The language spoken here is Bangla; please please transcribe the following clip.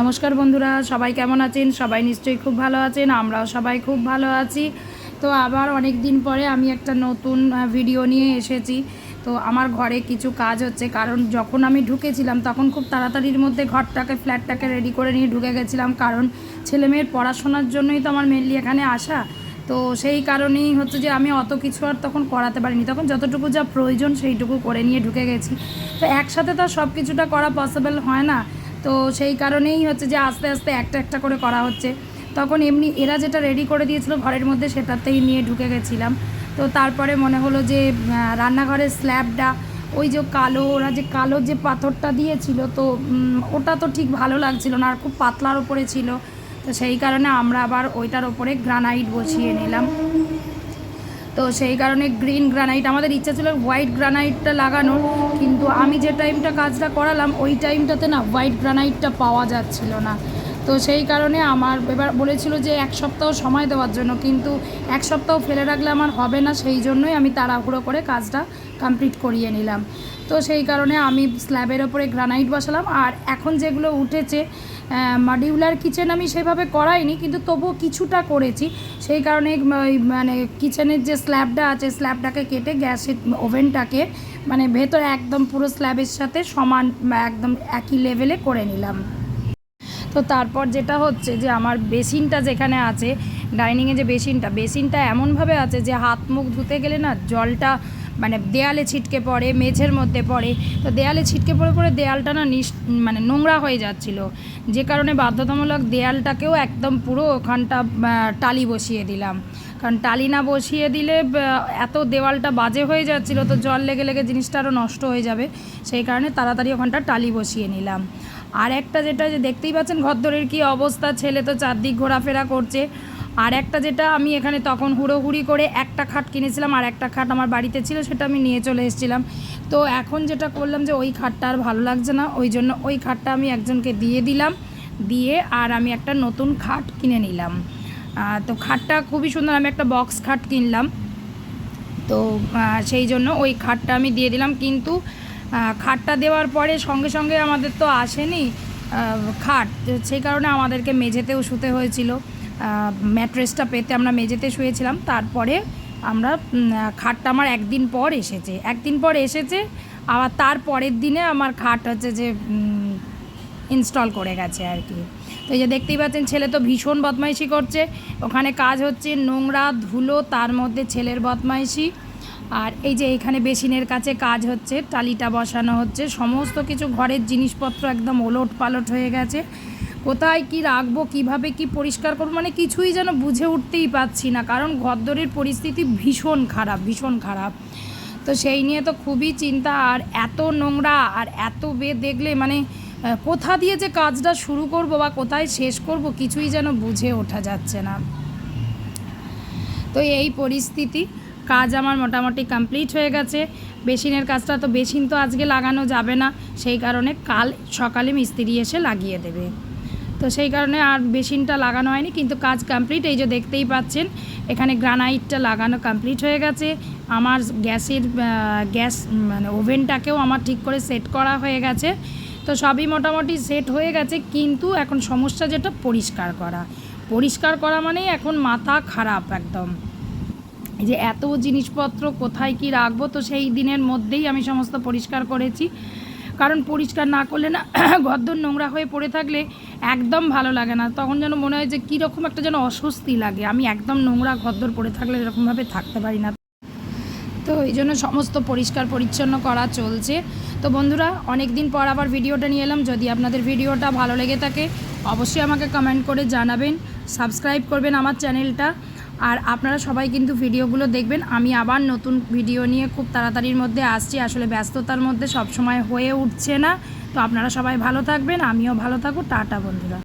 নমস্কার বন্ধুরা, সবাই কেমন আছেন? সবাই নিশ্চয়ই খুব ভালো আছেন, আমরাও সবাই খুব ভালো আছি। তো আবার অনেক দিন পরে আমি একটা নতুন ভিডিও নিয়ে এসেছি। তো আমার ঘরে কিছু কাজ হচ্ছে, কারণ যখন আমি ঢুকেছিলাম তখন খুব তাড়াতাড়ির মধ্যে ফ্ল্যাটটাকে রেডি করে নিয়ে ঢুকে গেছিলাম, কারণ ছেলেমেয়ের পড়াশোনার জন্যই তো আমার মেনলি এখানে আসা। তো সেই কারণেই হচ্ছে যে আমি অত কিছু আর তখন করাতে পারিনি, তখন যতটুকু যা প্রয়োজন সেইটুকু করে নিয়ে ঢুকে গেছি। তো একসাথে তো সব কিছুটা করা পসিবল হয় না, তো সেই কারণেই হচ্ছে যে আস্তে আস্তে একটা একটা করে করা হচ্ছে। তখন এমনি এরা যেটা রেডি করে দিয়েছিল ঘরের মধ্যে সেটাতেই নিয়ে ঢুকে গেছিলাম। তো তারপরে মনে হলো যে রান্নাঘরের স্ল্যাবটা, ওই যে ওরা যে কালো যে পাথরটা দিয়েছিল, তো ওটা তো ঠিক ভালো লাগছিল না, আর খুব পাতলার ওপরে ছিল। তো সেই কারণে আমরা আবার ওইটার ওপরে গ্রানাইট বসিয়ে নিলাম। তো সেই কারণে গ্রিন গ্রানাইট, আমাদের ইচ্ছা ছিল হোয়াইট গ্রানাইটটা লাগানোর, কিন্তু আমি যে টাইমটা কাজটা করালাম ওই টাইমটাতে না হোয়াইট গ্রানাইটটা পাওয়া যাচ্ছিল না। তো সেই কারণে আমার এবার বলেছিল যে 1 সপ্তাহ সময় দেওয়ার জন্য, কিন্তু 1 সপ্তাহ ফেলে রাখলে আমার হবে না, সেই জন্যই আমি তাড়াহুড়ো করে কাজটা কমপ্লিট করিয়ে নিলাম। তো সেই কারণে আমি স্ল্যাবের ওপরে গ্রানাইট বসালাম। আর এখন যেগুলো উঠেছে মডিউলার কিচেন আমি সেভাবে করাইনি, কিন্তু তবুও কিছুটা করেছি। সেই কারণে মানে কিচেনের যে স্ল্যাবটা আছে স্ল্যাবটাকে কেটে গ্যাসের ওভেনটাকে মানে ভেতরে একদম পুরো স্ল্যাবের সাথে সমান একদম একই লেভেলে করে নিলাম। তো তারপর যেটা হচ্ছে যে আমার বেসিনটা যেখানে আছে, ডাইনিংয়ে যে বেসিনটা এমনভাবে আছে যে হাত মুখ ধুতে গেলে না জলটা মানে দেয়ালে ছিটকে পড়ে, মেঝের মধ্যে পড়ে। তো দেয়ালে ছিটকে পড়ে পড়ে দেয়ালটা না মানে নোংরা হয়ে যাচ্ছিল, যে কারণে বাধ্যতামূলক দেয়ালটাকেও একদম পুরো ওখানটা টালি বসিয়ে দিলাম। কারণ টালি না বসিয়ে দিলে এত দেওয়ালটা বাজে হয়ে যাচ্ছিল, তো জল লেগে লেগে জিনিসটা আরও নষ্ট হয়ে যাবে, সেই কারণে তাড়াতাড়ি ওখানটা টালি বসিয়ে নিলাম। আর একটা যেটা যে দেখতেই পাচ্ছেন ঘরদোরের কী অবস্থা, ছেলে তো চারদিক ঘোরাফেরা করছে। আর একটা যেটা আমি এখানে তখন হুড়োহুড়ি করে একটা খাট কিনেছিলাম, আর একটা খাট আমার বাড়িতে ছিল, সেটা আমি নিয়ে চলে এসেছিলাম। তো এখন যেটা করলাম যে ওই খাটটা আর ভালো লাগছে না, ওই জন্য ওই খাটটা আমি একজনকে দিয়ে দিলাম, দিয়ে আর আমি একটা নতুন খাট কিনে নিলাম। তো খাটটা খুবই সুন্দর, আমি একটা বক্স খাট কিনলাম, তো সেই জন্য ওই খাটটা আমি দিয়ে দিলাম। কিন্তু খাটটা দেওয়ার পরে সঙ্গে সঙ্গে আমাদের তো আসেনি খাট, সেই কারণে আমাদেরকে মেঝেতেও শুতে হয়েছিল। ম্যাট্রেসটা পেতে আমরা মেঝেতে শুয়েছিলাম। তারপরে আমরা খাটটা আমার একদিন পর এসেছে, আবার তার পরের দিনে আমার খাট হচ্ছে যে ইনস্টল করে গেছে আর কি। তো এই যে দেখতেই পাচ্ছেন ছেলে তো ভীষণ বদমাইশি করছে, ওখানে কাজ হচ্ছে, নোংরা ধুলো, তার মধ্যে ছেলের বদমাইশি। আর এই যে এখানে বেসিনের কাছে কাজ হচ্ছে, টালিটা বসানো হচ্ছে, সমস্ত কিছু ঘরের জিনিসপত্র একদম ওলট পালট হয়ে গেছে। কোথায় কি রাখবো, কিভাবে কি পরিষ্কার করবো, মানে কিছুই যেন বুঝে উঠতেই পারছি না, কারণ ঘরদোরের পরিস্থিতি ভীষণ খারাপ। তো সেই নিয়ে তো খুবই চিন্তা, আর এত নোংরা আর এত দেখলে মানে কোথা দিয়ে যে কাজটা শুরু করব বা কোথায় শেষ করব কিছুই যেন বুঝে ওঠা যাচ্ছে না। তো এই পরিস্থিতি, কাজ আমার মোটামুটি কমপ্লিট হয়ে গেছে। বেসিনের কাজটা তো বেসিন তো আজকে লাগানো যাবে না, সেই কারণে কাল সকালে মিস্ত্রি এসে লাগিয়ে দেবে। তো সেই কারণে আর বেসিনটা লাগানো হয়নি, কিন্তু কাজ কমপ্লিট। এই যে দেখতেই পাচ্ছেন এখানে গ্রানাইটটা লাগানো কমপ্লিট হয়ে গেছে। আমার গ্যাস মানে ওভেনটাকেও আমার ঠিক করে সেট করা হয়ে গেছে। তো সবই মোটামুটি সেট হয়ে গেছে, কিন্তু এখন সমস্যা যেটা পরিষ্কার করা মানেই এখন মাথা খারাপ একদম, যে এত জিনিসপত্র কোথায় কি রাখবো। তো সেই দিনের মধ্যেই আমি সমস্ত পরিষ্কার করেছি, কারণ পরিষ্কার না করলে না ঘরদোর নোংরা হয়ে পড়ে থাকলে একদম ভালো লাগে না, তখন যেন মনে হয় যে কীরকম একটা যেন অস্বস্তি লাগে। আমি একদম নোংরা ঘরদোর পড়ে থাকলে এরকমভাবে থাকতে পারি না, তো এই জন্য সমস্ত পরিষ্কার পরিচ্ছন্ন করা চলছে। তো বন্ধুরা, অনেক দিন পর আবার ভিডিওটা নিয়ে এলাম। যদি আপনাদের ভিডিওটা ভালো লেগে থাকে অবশ্যই আমাকে কমেন্ট করে জানাবেন, সাবস্ক্রাইব করবেন আমার চ্যানেলটা। আর আপনারা সবাই কিন্তু ভিডিওগুলো দেখবেন। আমি আবার নতুন ভিডিও নিয়ে খুব তাড়াতাড়ির মধ্যে আসছি, আসলে ব্যস্ততার মধ্যে সব সময় হয়ে উঠছে না। তো আপনারা সবাই ভালো থাকবেন, আমিও ভালো থাকবো। টাটা বন্ধুরা।